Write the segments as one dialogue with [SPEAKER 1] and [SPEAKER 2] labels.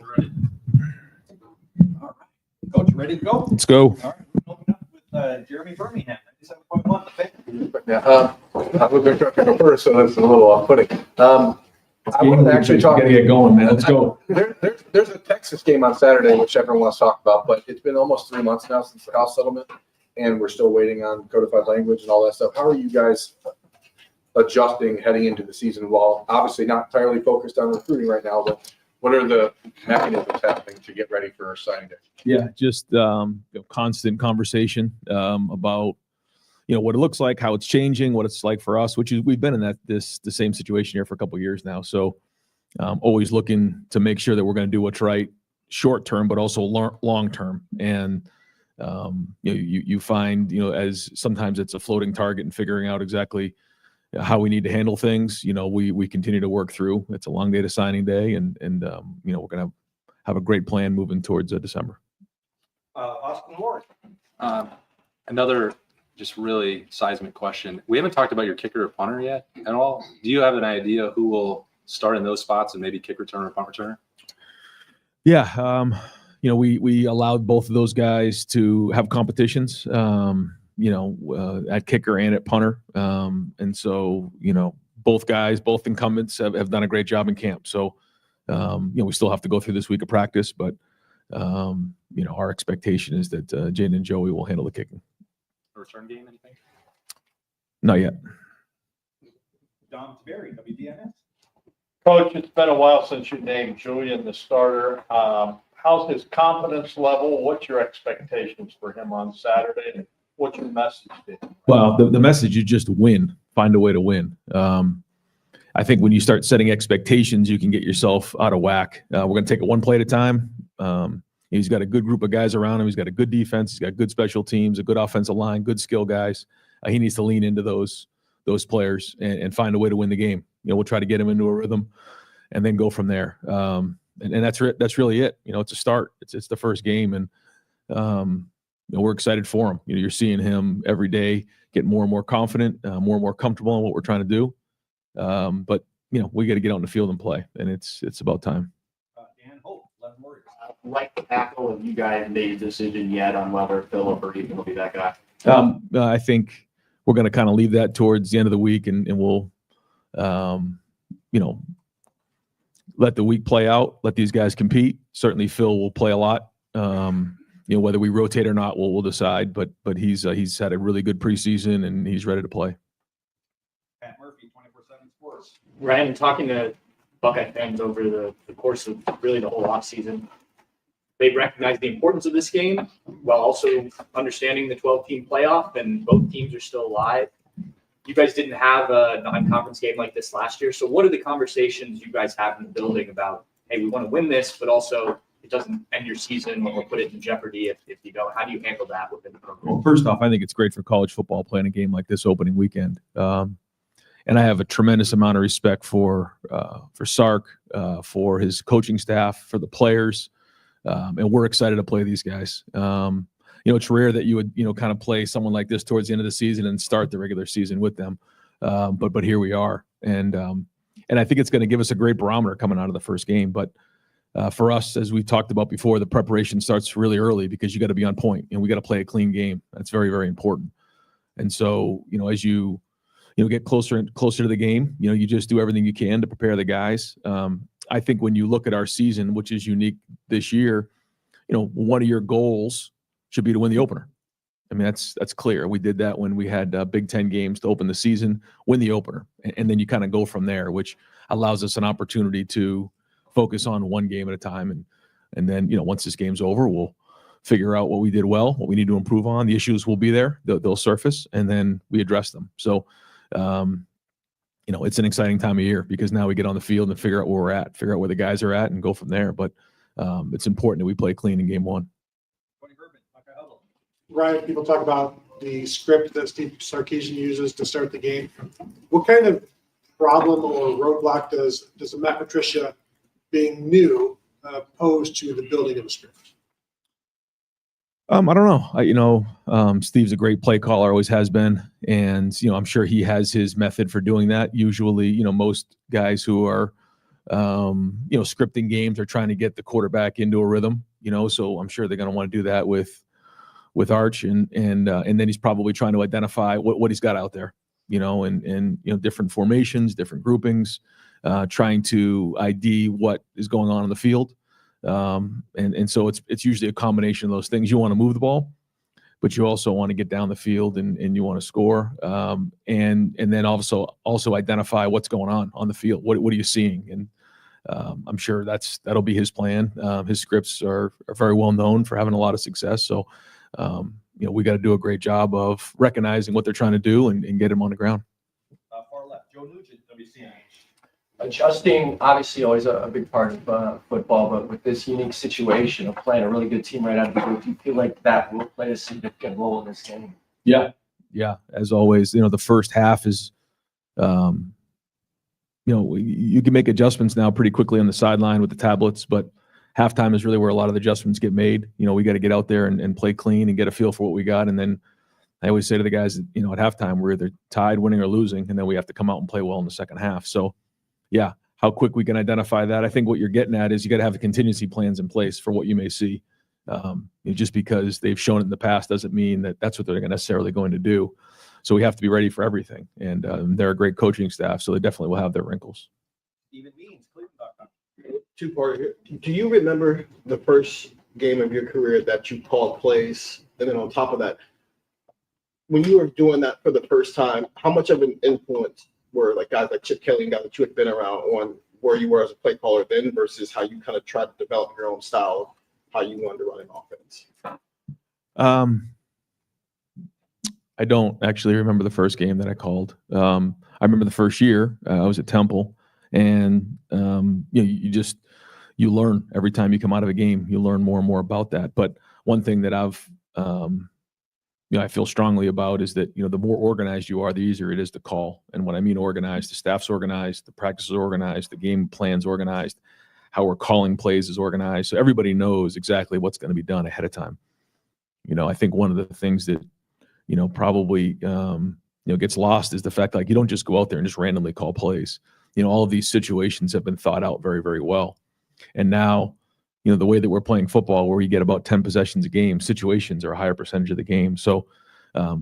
[SPEAKER 1] Coach, ready. All right. Coach, ready to go?
[SPEAKER 2] Let's go.
[SPEAKER 1] All right. We'll open up with Jeremy Birmingham. 97.1 the pick.
[SPEAKER 3] Yeah, I was going to go first, so that's a little off-putting. I want to actually talk.
[SPEAKER 2] Gotta get going, man. Let's go.
[SPEAKER 3] There's a Texas game on Saturday, which everyone wants to talk about, but it's been almost 3 months now since the house settlement, and we're still waiting on codified language and all that stuff. How are you guys adjusting heading into the season? Well, obviously not entirely focused on recruiting right now, but what are the mechanisms happening to get ready for signing day?
[SPEAKER 2] Yeah, just constant conversation about what it looks like, how it's changing, what it's like for us, which is we've been in the same situation here for a couple of years now. So always looking to make sure that we're going to do what's right short term, but also long term. And you find as sometimes it's a floating target and figuring out exactly how we need to handle things. We continue to work through. It's a long day to signing day, and we're going to have a great plan moving towards December.
[SPEAKER 1] Austin Ward.
[SPEAKER 4] Another just really seismic question. We haven't talked about your kicker or punter yet at all. Do you have an idea who will start in those spots and maybe kick returner or punt returner?
[SPEAKER 2] Yeah, we allowed both of those guys to have competitions. At kicker and at punter. And so, both incumbents have done a great job in camp. So, we still have to go through this week of practice, but, our expectation is that Jaden and Joey will handle the kicking.
[SPEAKER 4] A return game, anything?
[SPEAKER 2] Not yet.
[SPEAKER 1] Dom Tiberi, WDNS.
[SPEAKER 5] Coach, it's been a while since you named Julian the starter. How's his confidence level? What's your expectations for him on Saturday? And what's your message to him?
[SPEAKER 2] Well, the message is just win, find a way to win. I think when you start setting expectations, you can get yourself out of whack. We're going to take it one play at a time. He's got a good group of guys around him. He's got a good defense. He's got good special teams, a good offensive line, good skill guys. He needs to lean into those players and find a way to win the game. We'll try to get him into a rhythm and then go from there. And that's really it. It's a start. It's the first game, and we're excited for him. You're seeing him every day get more and more confident, more and more comfortable in what we're trying to do. But we got to get out in the field and play, and it's about time.
[SPEAKER 1] Dan Holt, 11 Warriors.
[SPEAKER 6] Right tackle, have you guys made a decision yet on whether Phillip or Ethan will be that guy?
[SPEAKER 2] I think we're going to kind of leave that towards the end of the week, and we'll, let the week play out, let these guys compete. Certainly Phil will play a lot. Whether we rotate or not, we'll decide. But he's had a really good preseason, and he's ready to play.
[SPEAKER 1] Pat Murphy, 24/7 Sports.
[SPEAKER 6] Ryan, talking to Buckeye fans over the course of really the whole offseason, they recognize the importance of this game while also understanding the 12-team playoff, and both teams are still alive. You guys didn't have a non-conference game like this last year. So what are the conversations you guys have in the building about, hey, we want to win this, but also it doesn't end your season or put it in jeopardy if you don't? How do you handle that within the program?
[SPEAKER 2] Well, first off, I think it's great for college football playing a game like this opening weekend. And I have a tremendous amount of respect for Sark, for his coaching staff, for the players. And we're excited to play these guys. It's rare that you would, kind of play someone like this towards the end of the season and start the regular season with them. But here we are. And I think it's going to give us a great barometer coming out of the first game. But for us, as we talked about before, the preparation starts really early because you got to be on point and we got to play a clean game. That's very, very important. And so, as you get closer and closer to the game, you just do everything you can to prepare the guys. I think when you look at our season, which is unique this year, one of your goals should be to win the opener. I mean, that's clear. We did that when we had Big Ten games to open the season, win the opener, and then you kind of go from there, which allows us an opportunity to focus on one game at a time. And then, once this game's over, we'll figure out what we did well, what we need to improve on. The issues will be there. They'll surface, and then we address them. So, it's an exciting time of year because now we get on the field and figure out where we're at, figure out where the guys are at, and go from there. But it's important that we play clean in game one.
[SPEAKER 7] Ryan, people talk about the script that Steve Sarkisian uses to start the game. What kind of problem or roadblock does a Matt Patricia being new pose to the building of a script?
[SPEAKER 2] I don't know. Steve's a great play caller, always has been. And, I'm sure he has his method for doing that. Usually, most guys who are scripting games or trying to get the quarterback into a rhythm, so I'm sure they're going to want to do that with Arch, and then he's probably trying to identify what he's got out there, and different formations, different groupings, trying to ID what is going on the field. And so it's usually a combination of those things. You want to move the ball, but you also want to get down the field and you want to score. And then also identify what's going on the field. What are you seeing? And I'm sure that'll be his plan. His scripts are very well known for having a lot of success. So, we got to do a great job of recognizing what they're trying to do and get them on the ground.
[SPEAKER 1] Far left, Joe Nugent, WCNH.
[SPEAKER 8] Adjusting, obviously, always a big part of football, but with this unique situation of playing a really good team right out of the gate, do you feel like that will play a significant role in this game?
[SPEAKER 2] Yeah. As always, the first half is, you can make adjustments now pretty quickly on the sideline with the tablets, but halftime is really where a lot of the adjustments get made. We got to get out there and play clean and get a feel for what we got. And then I always say to the guys, at halftime, we're either tied, winning, or losing, and then we have to come out and play well in the second half. So, yeah, how quick we can identify that. I think what you're getting at is you got to have the contingency plans in place for what you may see. Just because they've shown it in the past doesn't mean that that's what they're necessarily going to do. So we have to be ready for everything. And they're a great coaching staff, so they definitely will have their wrinkles.
[SPEAKER 1] Steven Means, Cleveland.com.
[SPEAKER 9] Two-part here. Do you remember the first game of your career that you called plays? And then on top of that, when you were doing that for the first time, how much of an influence were like guys like Chip Kelly and guys that you had been around on where you were as a play caller then versus how you kind of tried to develop your own style, how you wanted to run an offense?
[SPEAKER 2] I don't actually remember the first game that I called. I remember the first year I was at Temple, and you learn every time you come out of a game. You learn more and more about that. But one thing that I feel strongly about is that the more organized you are, the easier it is to call. And when I mean organized, the staff's organized, the practice is organized, the game plan's organized, how we're calling plays is organized. So everybody knows exactly what's going to be done ahead of time. I think one of the things that probably gets lost is the fact you don't just go out there and just randomly call plays. All of these situations have been thought out very, very well. And now, the way that we're playing football, where you get about 10 possessions a game, situations are a higher percentage of the game. So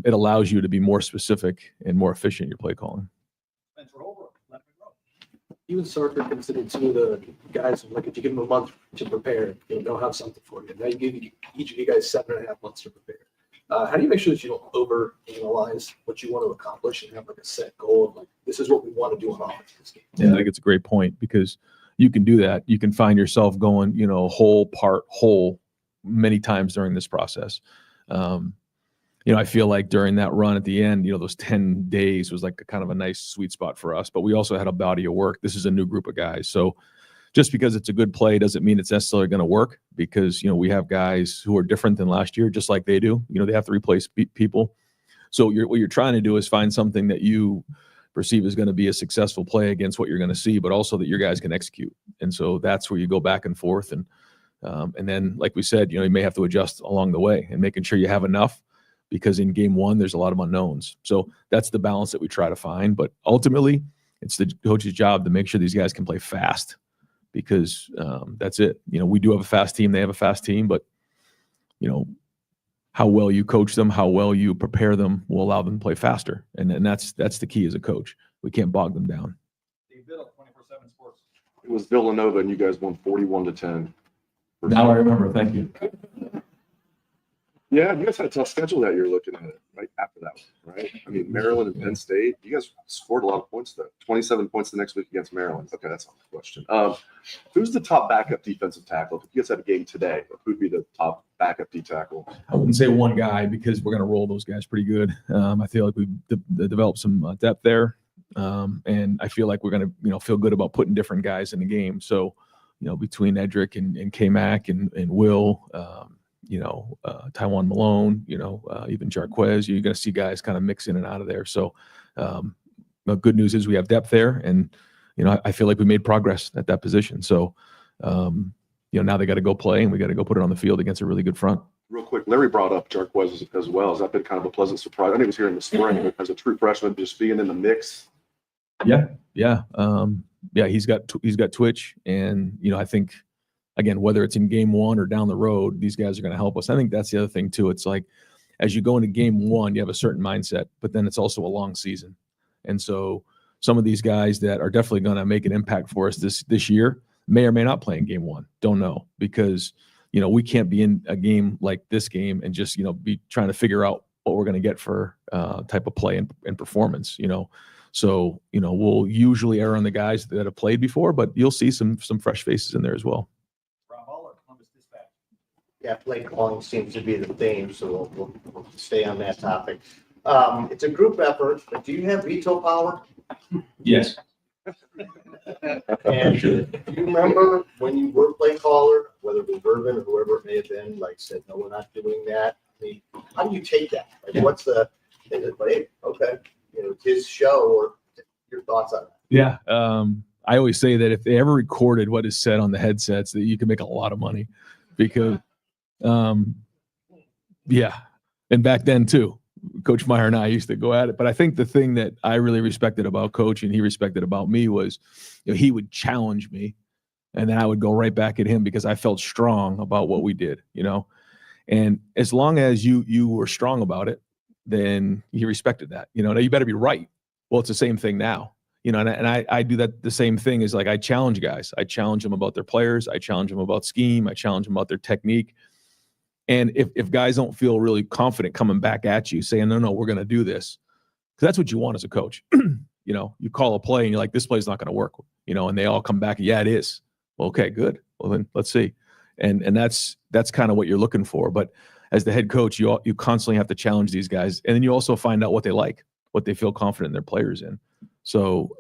[SPEAKER 2] it allows you to be more specific and more efficient in your play calling.
[SPEAKER 1] Spencer Holbrook, left row.
[SPEAKER 10] You and Sark are considered two of the guys who, if you give them a month to prepare, they'll have something for you. Now you give each of you guys 7.5 months to prepare. How do you make sure that you don't over-analyze what you want to accomplish and have a set goal of this is what we want to do on offense this game?
[SPEAKER 2] Yeah, I think it's a great point because you can do that. You can find yourself going, whole many times during this process. I feel like during that run at the end, those 10 days was kind of a nice sweet spot for us, but we also had a body of work. This is a new group of guys. So just because it's a good play doesn't mean it's necessarily going to work because, we have guys who are different than last year, just like they do. They have to replace people. So what you're trying to do is find something that you perceive is going to be a successful play against what you're going to see, but also that your guys can execute. And so that's where you go back and forth. And then, like we said, you may have to adjust along the way and making sure you have enough because in game one, there's a lot of unknowns. So that's the balance that we try to find. But ultimately, it's the coach's job to make sure these guys can play fast because that's it. We do have a fast team. They have a fast team, but how well you coach them, how well you prepare them will allow them to play faster. And that's the key as a coach. We can't bog them down.
[SPEAKER 1] Steve Biddle, 24/7 Sports.
[SPEAKER 11] It was Villanova, and you guys won 41-10.
[SPEAKER 2] Now I remember. Thank you.
[SPEAKER 11] Yeah, you guys had a tough schedule that year looking at it right after that, right? I mean, Maryland and Penn State, you guys scored a lot of points though. 27 points the next week against Maryland. Okay, that's not the question. Who's the top backup defensive tackle? If you guys had a game today, who'd be the top backup D tackle?
[SPEAKER 2] I wouldn't say one guy because we're going to roll those guys pretty good. I feel like we've developed some depth there, and I feel like we're going to feel good about putting different guys in the game. So, between Edric and K-Mac and Will, Taiwan Malone, even Jarquez, you're going to see guys kind of mix in and out of there. So the good news is we have depth there, and I feel like we made progress at that position. So now they got to go play, and we got to go put it on the field against a really good front.
[SPEAKER 11] Real quick, Larry brought up Jarquez as well. Has that been kind of a pleasant surprise? I think it was here in the spring, but as a true freshman, just being in the mix.
[SPEAKER 2] Yeah, Yeah. Yeah, he's got Twitch, and I think again, whether it's in game one or down the road, these guys are going to help us. I think that's the other thing too. It's like as you go into game one, you have a certain mindset, but then it's also a long season, and so some of these guys that are definitely going to make an impact for us this year may or may not play in game one. Don't know, because we can't be in a game like this game and just be trying to figure out what we're going to get for type of play and performance. So we'll usually err on the guys that have played before, but you'll see some fresh faces in there as well.
[SPEAKER 1] Rob Aller, Columbus Dispatch.
[SPEAKER 12] Yeah, play calling seems to be the theme, so we'll stay on that topic. It's a group effort, but do you have veto power?
[SPEAKER 2] Yes.
[SPEAKER 12] And do you remember when you were play caller, whether it was Irvin or whoever it may have been, like said, no, we're not doing that? I mean, how do you take that? Like, what's is it like, okay, it's his show, or your thoughts on that?
[SPEAKER 2] Yeah. I always say that if they ever recorded what is said on the headsets, that you can make a lot of money, because, yeah. And back then too, Coach Meyer and I used to go at it. But I think the thing that I really respected about Coach and he respected about me was, he would challenge me, and then I would go right back at him because I felt strong about what we did, And as long as you were strong about it, then he respected that. Now you better be right. Well, it's the same thing now. And I do that. The same thing is, like, I challenge guys. I challenge them about their players. I challenge them about scheme. I challenge them about their technique. And if guys don't feel really confident coming back at you saying, no, we're going to do this, because that's what you want as a coach. You call a play and you're like, this play's not going to work, and they all come back. Yeah, it is. Well, okay, good. Well, then let's see. And that's kind of what you're looking for. But as the head coach, you constantly have to challenge these guys. And then you also find out what they like, what they feel confident in their players in. So,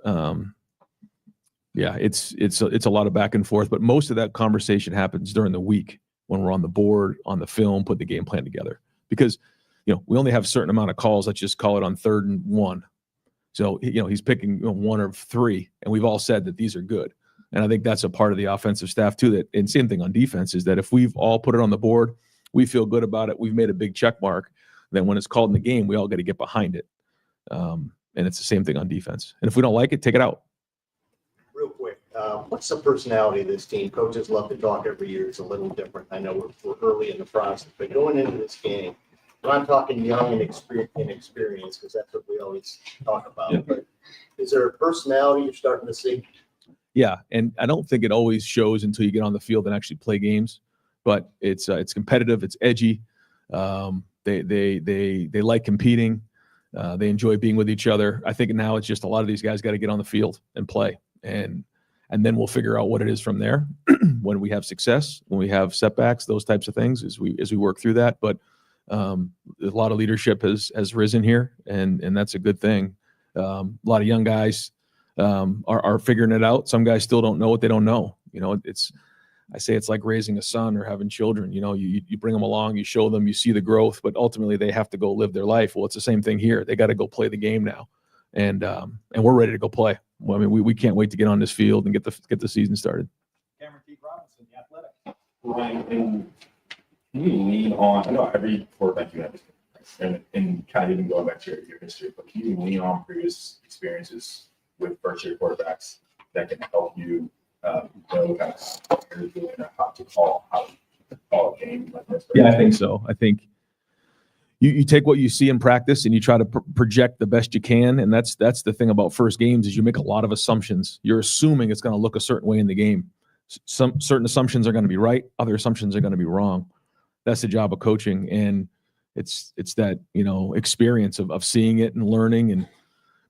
[SPEAKER 2] yeah, it's a lot of back and forth, but most of that conversation happens during the week when we're on the board, on the film, put the game plan together, because, we only have a certain amount of calls. Let's just call it on 3rd and 1. So, he's picking one of 3, and we've all said that these are good. And I think that's a part of the offensive staff too, that, and same thing on defense, is that if we've all put it on the board, we feel good about it, we've made a big check mark, then when it's called in the game, we all got to get behind it. And it's the same thing on defense. And if we don't like it, take it out.
[SPEAKER 12] Real quick, what's the personality of this team? Coaches love to talk every year. It's a little different. I know we're early in the process, but going into this game, I'm talking young and experience, because that's what we always talk about. Yeah. But is there a personality you're starting to see?
[SPEAKER 2] Yeah, and I don't think it always shows until you get on the field and actually play games. But it's competitive, it's edgy. They like competing. They enjoy being with each other. I think now it's just a lot of these guys got to get on the field and play, and then we'll figure out what it is from there. When we have success, when we have setbacks, those types of things, as we work through that. But a lot of leadership has risen here, and that's a good thing. A lot of young guys are figuring it out. Some guys still don't know what they don't know. I say it's like raising a son or having children. You bring them along, you show them, you see the growth, but ultimately they have to go live their life. Well, it's the same thing here. They got to go play the game now, and we're ready to go play. Well, I mean, we can't wait to get on this field and get the season started.
[SPEAKER 1] Cameron T. Robinson, The Athletic.
[SPEAKER 13] Ryan, can you lean on? I know every quarterback you have, and kind of even going back to your history, but can you lean on previous experiences with first-year quarterbacks that can help you? Know kind of how to call a game like this.
[SPEAKER 2] Yeah, I think so. I think you take what you see in practice and you try to project the best you can, and that's the thing about first games is you make a lot of assumptions. You're assuming it's going to look a certain way in the game. Some certain assumptions are going to be right, other assumptions are going to be wrong. That's the job of coaching, and it's that experience of seeing it and learning.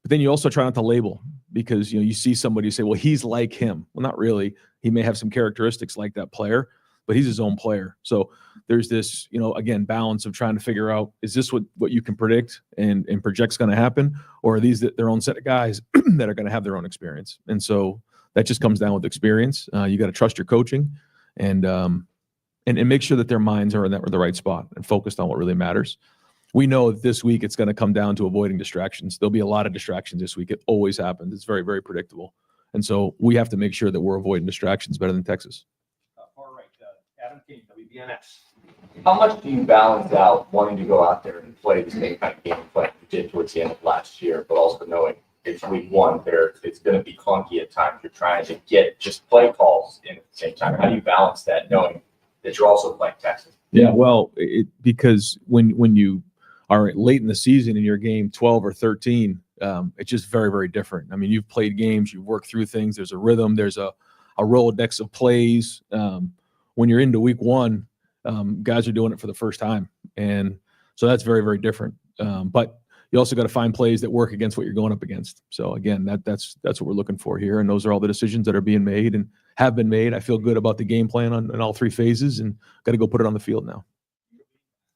[SPEAKER 2] But then you also try not to label, because you see somebody say, well, he's like him. Well, not really. He may have some characteristics like that player, but he's his own player. So there's this, again, balance of trying to figure out, is this what you can predict and project's going to happen, or are these their own set of guys that are going to have their own experience? And so that just comes down with experience. You got to trust your coaching and make sure that their minds are in the right spot and focused on what really matters. We know that this week it's going to come down to avoiding distractions. There'll be a lot of distractions this week. It always happens. It's very, very predictable. And so we have to make sure that we're avoiding distractions better than Texas.
[SPEAKER 1] Far right, Adam King, WBNS.
[SPEAKER 8] How much do you balance out wanting to go out there and play the same kind of game plan you did towards the end of last year, but also knowing
[SPEAKER 13] it's week one. It's going to be clunky at times. You're trying to get just play calls in at the same time. How do you balance that, knowing that you're also playing Texas?
[SPEAKER 2] Yeah, well, because when you are late in the season in your game 12 or 13, it's just very, very different. I mean, you've played games, you've worked through things. There's a rhythm. There's a Rolodex of plays. When you're into week one, guys are doing it for the first time, and so that's very, very different. But you also got to find plays that work against what you're going up against. So again, that's what we're looking for here, and those are all the decisions that are being made and have been made. I feel good about the game plan on all three phases, and got to go put it on the field now.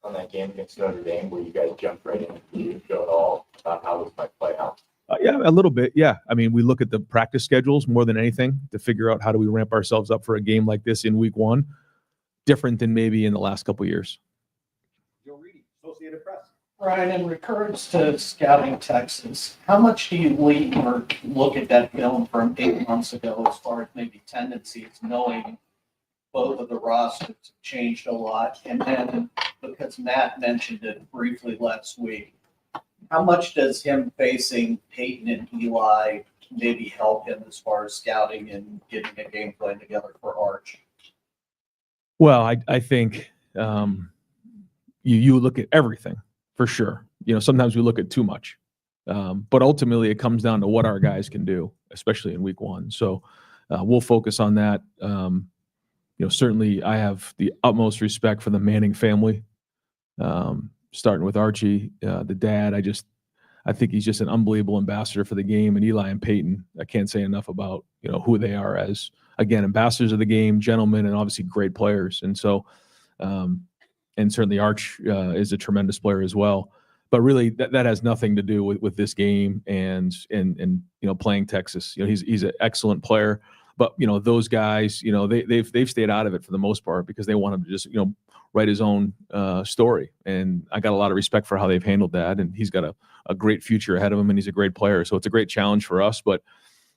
[SPEAKER 13] On that game against Notre Dame, where you guys jumped right in, you didn't show at all about how this might play out.
[SPEAKER 2] Yeah, a little bit. Yeah. I mean, we look at the practice schedules more than anything to figure out how do we ramp ourselves up for a game like this in week one, different than maybe in the last couple of years.
[SPEAKER 1] Joe Reedy, Associated Press.
[SPEAKER 14] Ryan, in regards to scouting Texas, how much do you lean or look at that film from 8 months ago as far as maybe tendencies, knowing both of the rosters have changed a lot? And then, because Matt mentioned it briefly last week, how much does him facing Peyton and Eli maybe help him as far as scouting and getting a game plan together for Arch?
[SPEAKER 2] Well, I think you look at everything for sure. You know, sometimes we look at too much, but ultimately it comes down to what our guys can do, especially in week one. So we'll focus on that. You know, certainly I have the utmost respect for the Manning family, starting with Archie, the dad. I think he's just an unbelievable ambassador for the game, and Eli and Peyton. I can't say enough about, you know, who they are as, again, ambassadors of the game, gentlemen, and obviously great players. And so, and certainly Arch is a tremendous player as well. But really, that has nothing to do with this game and you know, playing Texas. You know, he's an excellent player. But you know, those guys, you know, they've stayed out of it for the most part because they want him to just, you know, write his own story. And I got a lot of respect for how they've handled that. And he's got a great future ahead of him, and he's a great player. So it's a great challenge for us. But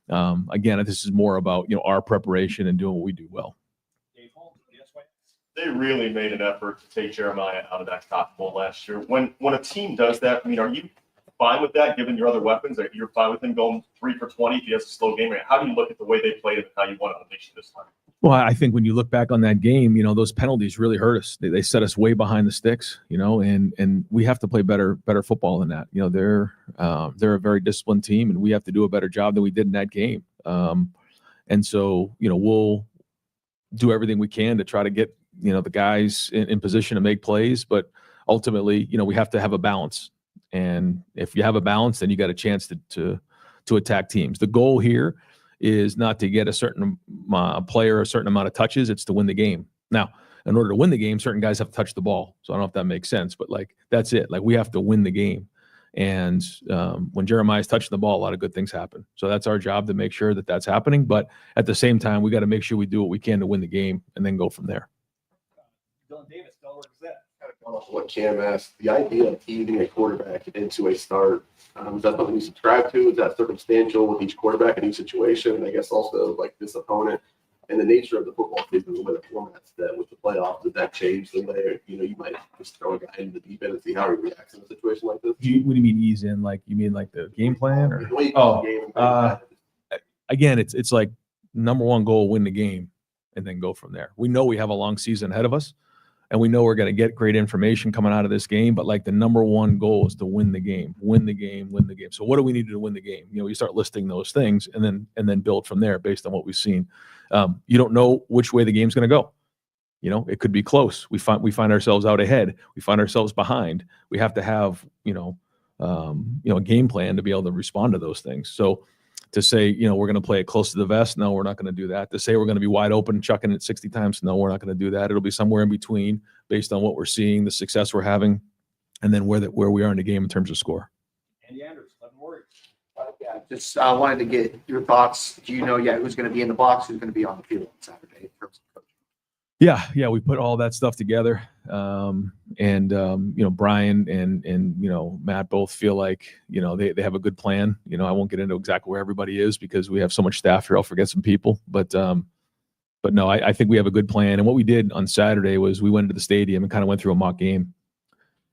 [SPEAKER 2] again, this is more about, you know, our preparation and doing what we do well.
[SPEAKER 15] They really made an effort to take Jeremiah out of that Cotton Bowl last year. When a team does that, I mean, are you fine with that, given your other weapons? Are you fine with him going 3 for 20 if he has a slow game? How do you look at the way they played and how you want to unleash this time?
[SPEAKER 2] Well, I think when you look back on that game, you know, those penalties really hurt us. They set us way behind the sticks, you know, and we have to play better football than that. You know, they're a very disciplined team, and we have to do a better job than we did in that game. And so, you know, we'll do everything we can to try to get, you know, the guys in position to make plays. But ultimately, you know, we have to have a balance. And if you have a balance, then you got a chance to attack teams. The goal here is not to get a certain player a certain amount of touches. It's to win the game. Now, in order to win the game, certain guys have to touch the ball. So I don't know if that makes sense, but like, that's it. Like, we have to win the game. And when Jeremiah's touching the ball, a lot of good things happen. So that's our job, to make sure that that's happening. But at the same time, we got to make sure we do what we can to win the game and then go from there.
[SPEAKER 1] Dylan Davis, Delaware Gazette.
[SPEAKER 11] Going off of what Cam asked, the idea of easing a quarterback into a start, is that something you subscribe to? Is that circumstantial with each quarterback in each situation? And I guess also, like, this opponent and the nature of the football season, the way the format's set with the playoffs, does that change the way, you know, you might just throw a guy into the deep end and see how he reacts in a situation like this?
[SPEAKER 2] What do you mean ease in? Like, you mean like the game plan? Or?
[SPEAKER 11] The way you call the game.
[SPEAKER 2] Again, it's like number one goal, win the game, and then go from there. We know we have a long season ahead of us, and we know we're going to get great information coming out of this game, but like, the number one goal is to win the game, win the game, win the game. So what do we need to do to win the game? You know, you start listing those things and then build from there based on what we've seen. You don't know which way the game's going to go. You know, it could be close. We find ourselves out ahead. We find ourselves behind. We have to have, a game plan to be able to respond to those things. So to say, you know, we're going to play it close to the vest, no, we're not going to do that. To say we're going to be wide open, chucking it 60 times, no, we're not going to do that. It'll be somewhere in between based on what we're seeing, the success we're having, and then where we are in the game in terms of score.
[SPEAKER 1] Andy Andrews, 11 Warriors.
[SPEAKER 16] Yeah, just wanted to get your thoughts. Do you know yet who's going to be in the box, who's going to be on the field on Saturday in terms of coaching?
[SPEAKER 2] Yeah, we put all that stuff together. Brian and Matt both feel like, they have a good plan. I won't get into exactly where everybody is because we have so much staff here. I'll forget some people, but no, I think we have a good plan. And what we did on Saturday was we went to the stadium and kind of went through a mock game.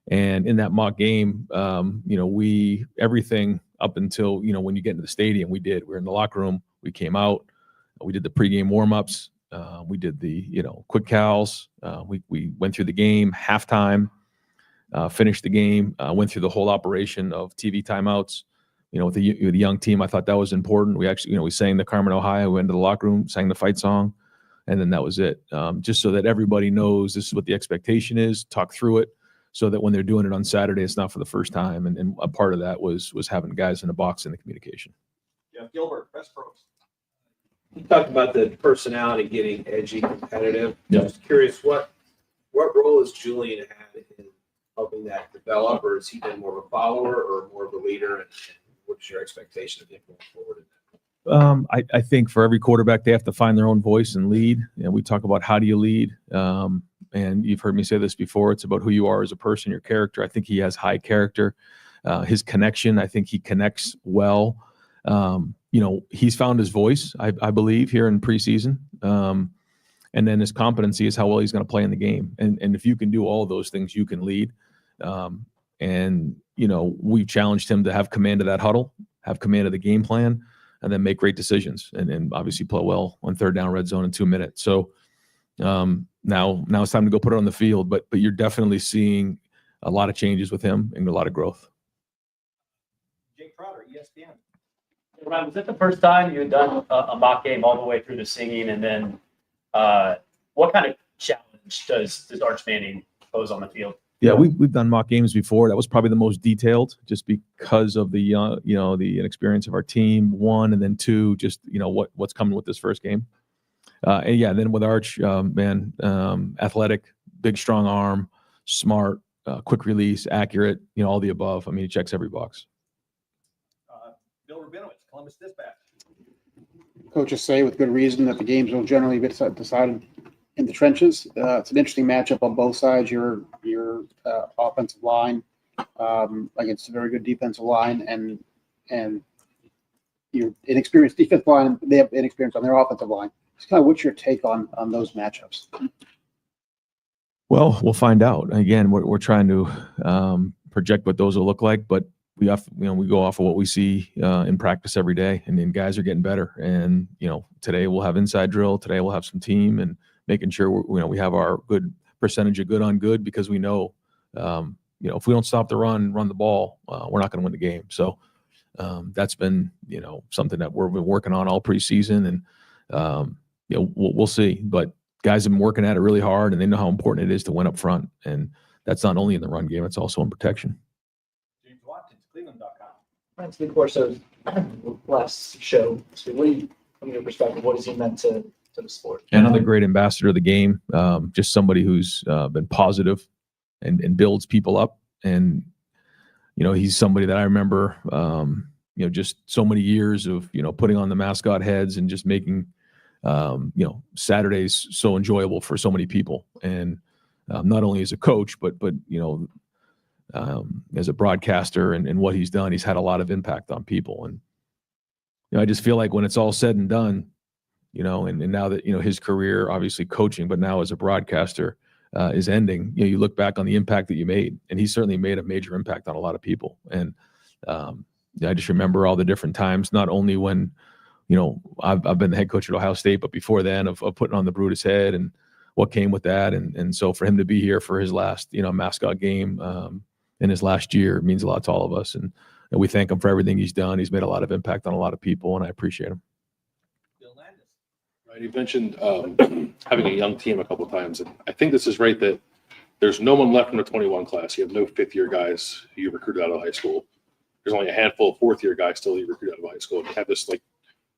[SPEAKER 2] And in that mock game, everything up until, when you get into the stadium, we did. We were in the locker room. We came out. We did the pregame warm-ups. We did the, quick cows. We went through the game, halftime, finished the game, went through the whole operation of TV timeouts. With the young team, I thought that was important. We actually, we sang the Carmen, Ohio. We went into the locker room, sang the fight song, and then that was it. Just so that everybody knows this is what the expectation is, talk through it, so that when they're doing it on Saturday, it's not for the first time. And a part of that was having guys in the box and the communication.
[SPEAKER 1] Jeff Gilbert, press pros.
[SPEAKER 10] You talked about the personality getting edgy, competitive.
[SPEAKER 2] Yeah.
[SPEAKER 10] Just curious, what role has Julian had in helping that develop, or has he been more of a follower or more of a leader? And what's your expectation of him going forward?
[SPEAKER 2] I think for every quarterback, they have to find their own voice and lead. And we talk about how do you lead. And you've heard me say this before. It's about who you are as a person, your character. I think he has high character. His connection, I think he connects well. He's found his voice, I believe, here in preseason. And then his competency is how well he's going to play in the game. And if you can do all of those things, you can lead. We've challenged him to have command of that huddle, have command of the game plan, and then make great decisions. And obviously play well on third down, red zone in 2 minutes. So now it's time to go put it on the field. But you're definitely seeing a lot of changes with him and a lot of growth.
[SPEAKER 1] Jake Trotter, ESPN.
[SPEAKER 6] Ryan, was it the first time you had done a mock game all the way through the singing? And then what kind of challenge does Arch Manning pose on the field?
[SPEAKER 2] Yeah, we've done mock games before. That was probably the most detailed, just because of the the inexperience of our team. One, and then two, just what's coming with this first game. And yeah, then with Arch, athletic, big, strong arm, smart, quick release, accurate. All the above. I mean, he checks every box.
[SPEAKER 1] Bill Rabinowitz, Columbus Dispatch.
[SPEAKER 17] Coaches say with good reason that the games will generally be decided in the trenches. It's an interesting matchup on both sides. Your offensive line against a very good defensive line, and your inexperienced defensive line. They have inexperience on their offensive line. Just kind of what's your take on those matchups?
[SPEAKER 2] Well, we'll find out. Again, we're trying to project what those will look like, but we have we go off of what we see in practice every day, and then guys are getting better. And today we'll have inside drill. Today we'll have some team and making sure we have our good percentage of good on good, because we know if we don't stop the run the ball, we're not going to win the game. So that's been something that we've been working on all preseason, and we'll see. But guys have been working at it really hard, and they know how important it is to win up front, and that's not only in the run game; it's also in protection.
[SPEAKER 1] James Watkins, Cleveland.com.
[SPEAKER 18] That's the course of last show. So what do you, from your perspective, what has he meant to the sport?
[SPEAKER 2] Another great ambassador of the game, just somebody who's been positive and builds people up. And, he's somebody that I remember, just so many years of, putting on the mascot heads and just making, Saturdays so enjoyable for so many people. And not only as a coach, but as a broadcaster and what he's done, he's had a lot of impact on people. And, I just feel like when it's all said and done, and now that, his career, obviously coaching, but now as a broadcaster is ending, you look back on the impact that you made, and he certainly made a major impact on a lot of people. And I just remember all the different times, not only when, I've been the head coach at Ohio State, but before then of putting on the Brutus head and what came with that. And so for him to be here for his last, mascot game in his last year means a lot to all of us. And we thank him for everything he's done. He's made a lot of impact on a lot of people, and I appreciate him.
[SPEAKER 19] Right, you mentioned having a young team a couple of times, and I think this is right that there's no one left from the 21 class. You have no fifth-year guys who you recruited out of high school. There's only a handful of fourth-year guys still you recruit out of high school. And you have this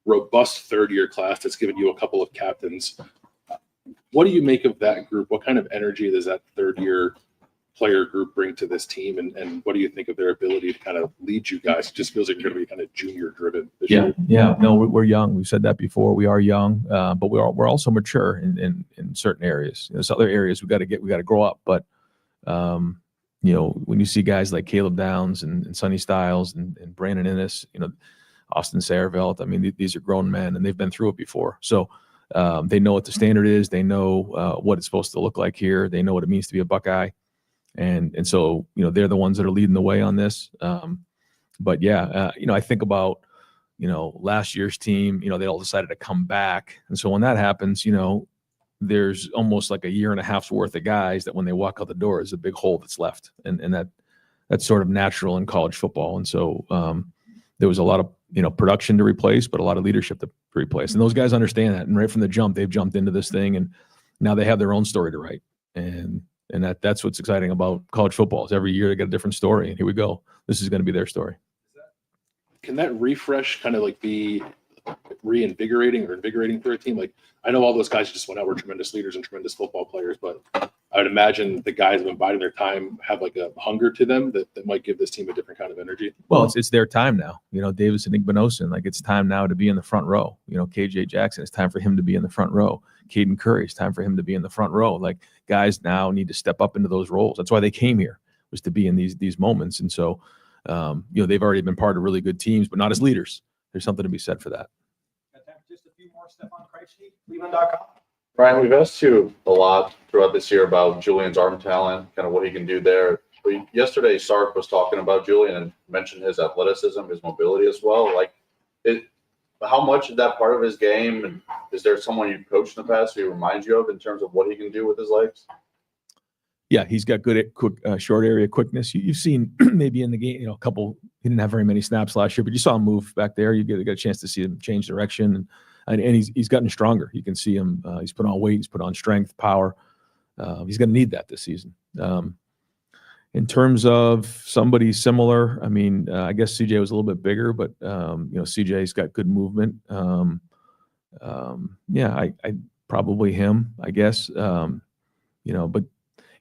[SPEAKER 19] robust third-year class that's given you a couple of captains. What do you make of that group? What kind of energy does that third-year player group bring to this team, and what do you think of their ability to kind of lead you guys? It just feels like you're going to be kind of junior driven this year.
[SPEAKER 2] Yeah. No, we're young. We've said that before. We are young, but we're also mature in certain areas. There's other areas we got to grow up. But when you see guys like Caleb Downs and Sonny Styles and Brandon Innes, Austin Saravelt, I mean, these are grown men, and they've been through it before. So they know what the standard is. They know what it's supposed to look like here. They know what it means to be a Buckeye. And so, they're the ones that are leading the way on this. But yeah, I think about, last year's team, they all decided to come back. And so when that happens, there's almost like a year and a half's worth of guys that when they walk out the door is a big hole that's left. And that's sort of natural in college football. And so there was a lot of, production to replace, but a lot of leadership to replace. And those guys understand that. And right from the jump, they've jumped into this thing, and now they have their own story to write. And that's what's exciting about college football is every year they get a different story. And here we go. This is going to be their story.
[SPEAKER 19] Can that refresh kind of like be reinvigorating or invigorating for a team? Like, I know all those guys who just went out were tremendous leaders and tremendous football players, but I would imagine the guys who have been biding their time have like a hunger to them that might give this team a different kind of energy.
[SPEAKER 2] Well, it's their time now. Davis and Igbinosun, like it's time now to be in the front row. KJ Jackson, it's time for him to be in the front row. Caden Curry, it's time for him to be in the front row. Like guys now need to step up into those roles. That's why they came here, was to be in these moments. And so, they've already been part of really good teams, but not as leaders. There's something to be said for that.
[SPEAKER 1] Just a few more, Stefan Kreisky, Cleveland.com.
[SPEAKER 20] Brian, we've asked you a lot throughout this year about Julian's arm talent, kind of what he can do there. But yesterday, Sark was talking about Julian and mentioned his athleticism, his mobility as well. How much of that part of his game, and is there someone you've coached in the past who he reminds you of in terms of what he can do with his legs?
[SPEAKER 2] Yeah, he's got good at short area quickness. You've seen maybe in the game, he didn't have very many snaps last year, but you saw him move back there. You get a chance to see him change direction. And he's gotten stronger. You can see him. He's put on weight. He's put on strength, power. He's going to need that this season. In terms of somebody similar, I guess CJ was a little bit bigger, but CJ's got good movement. I probably him, I guess. But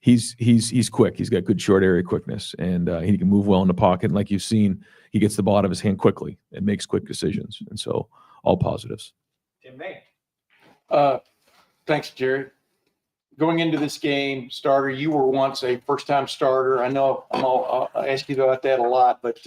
[SPEAKER 2] he's quick. He's got good short area quickness, and he can move well in the pocket. And like you've seen, he gets the ball out of his hand quickly and makes quick decisions. And so all positives.
[SPEAKER 1] Tim May.
[SPEAKER 5] Thanks, Jerry. Going into this game, starter, you were once a first-time starter. I know I'll ask you about that a lot, but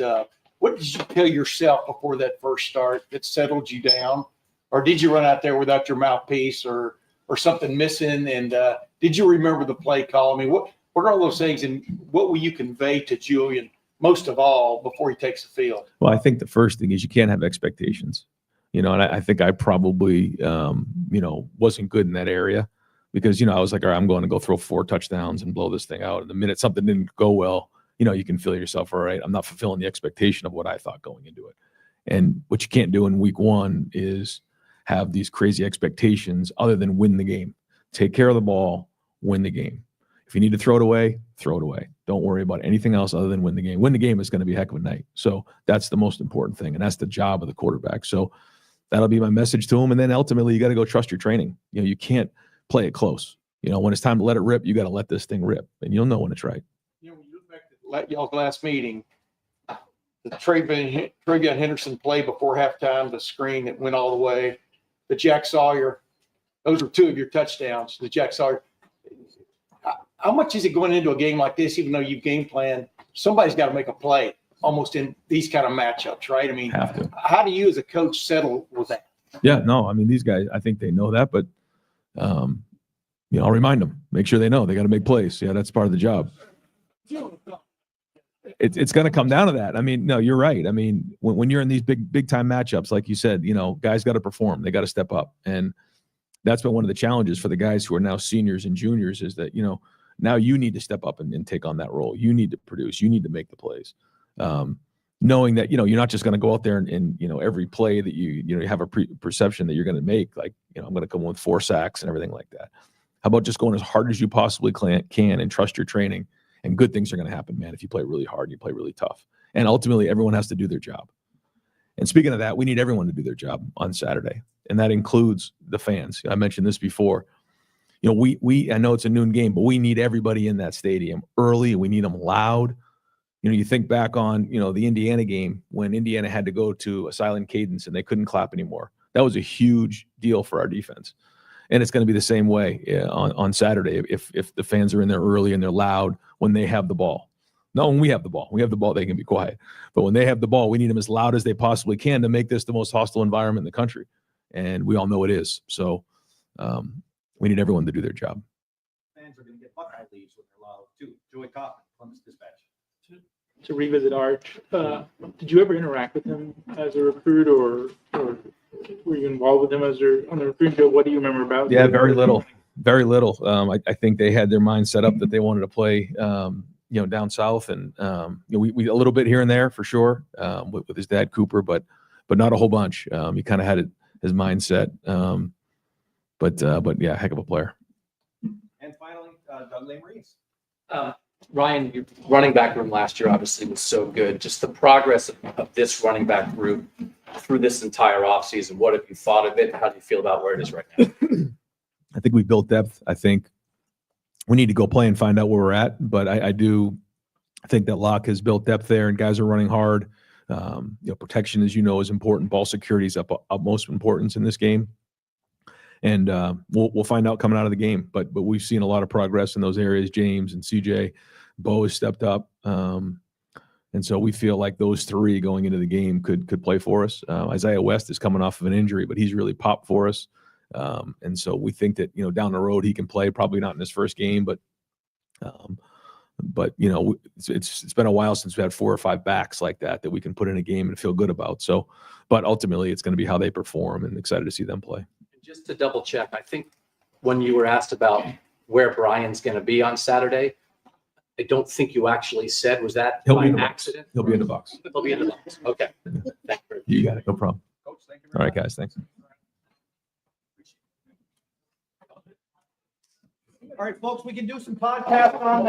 [SPEAKER 5] what did you tell yourself before that first start that settled you down? Or did you run out there without your mouthpiece or something missing? And did you remember the play call? What are all those things, and what will you convey to Julian most of all before he takes the field?
[SPEAKER 2] Well, I think the first thing is you can't have expectations. And I think I probably, wasn't good in that area because, I was like, all right, I'm going to go throw 4 touchdowns and blow this thing out. And the minute something didn't go well, you can feel yourself, all right, I'm not fulfilling the expectation of what I thought going into it. And what you can't do in week 1 is have these crazy expectations other than win the game. Take care of the ball, win the game. If you need to throw it away, throw it away. Don't worry about anything else other than win the game. Win the game is going to be a heck of a night. So that's the most important thing. And that's the job of the quarterback. So that'll be my message to him. And then ultimately you got to go trust your training. You can't play it close. When it's time to let it rip, you got to let this thing rip, and you'll know when it's right.
[SPEAKER 5] When you look back at y'all's last meeting, the Travion Henderson play before halftime, the screen that went all the way, the Jack Sawyer, those were 2 of your touchdowns. The Jack Sawyer. How much is it going into a game like this, even though you've game planned? Somebody's got to make a play almost in these kind of matchups, right?
[SPEAKER 2] Have to.
[SPEAKER 5] How do you as a coach settle with that?
[SPEAKER 2] Yeah, no, these guys, I think they know that, but I'll remind them, make sure they know they got to make plays. Yeah, that's part of the job. It's going to come down to that. No, you're right. When you're in these big time matchups, like you said, guys got to perform. They got to step up. And that's been one of the challenges for the guys who are now seniors and juniors is that, now you need to step up and take on that role. You need to produce. You need to make the plays. Knowing that, you're not just going to go out there and every play that you have a perception that you're going to make, like, I'm going to come with 4 sacks and everything like that. How about just going as hard as you possibly can and trust your training, and good things are going to happen, man, if you play really hard and you play really tough. And ultimately, everyone has to do their job. And speaking of that, we need everyone to do their job on Saturday, and that includes the fans. I mentioned this before. I know it's a noon game, but we need everybody in that stadium early. We need them loud. You think back on, the Indiana game when Indiana had to go to a silent cadence and they couldn't clap anymore. That was a huge deal for our defense. And it's going to be the same way on Saturday if the fans are in there early and they're loud when they have the ball. No, when we have the ball, they can be quiet. But when they have the ball, we need them as loud as they possibly can to make this the most hostile environment in the country. And we all know it is. So we need everyone to do their job.
[SPEAKER 1] Fans are going to get Buckeye leads when they're loud, too. Joey Kaufman, Columbus Dispatch.
[SPEAKER 21] to revisit Arch. Did you ever interact with him as a recruit, or were you involved with him on the recruiting field? What do you remember about?
[SPEAKER 2] Yeah, very little, very little. I think they had their mind set up that they wanted to play, down south, and we a little bit here and there for sure with his dad Cooper, but not a whole bunch. He kind of had his mindset, but yeah, heck of a player.
[SPEAKER 1] And finally, Doug Maurice.
[SPEAKER 22] Ryan, your running back room last year obviously was so good. Just the progress of this running back group through this entire offseason. What have you thought of it? How do you feel about where it is right now?
[SPEAKER 2] I think we've built depth. I think we need to go play and find out where we're at. But I think that Locke has built depth there, and guys are running hard. Protection, as you know, is important. Ball security is of utmost importance in this game. And we'll find out coming out of the game. But we've seen a lot of progress in those areas. James and CJ, Bo has stepped up. And so we feel like those three going into the game could play for us. Isaiah West is coming off of an injury, but he's really popped for us. And so we think that, down the road he can play, probably not in his first game, but it's been a while since we had 4 or 5 backs like that we can put in a game and feel good about. So, but ultimately it's going to be how they perform, and excited to see them play.
[SPEAKER 22] Just to double check, I think when you were asked about where Brian's going to be on Saturday, I don't think you actually said, was that by accident?
[SPEAKER 2] He'll be in the box.
[SPEAKER 22] He'll be in the box. Okay. Thank you.
[SPEAKER 2] You got it. No problem. All right, guys. Thanks.
[SPEAKER 5] All right, folks, we can do some podcasts on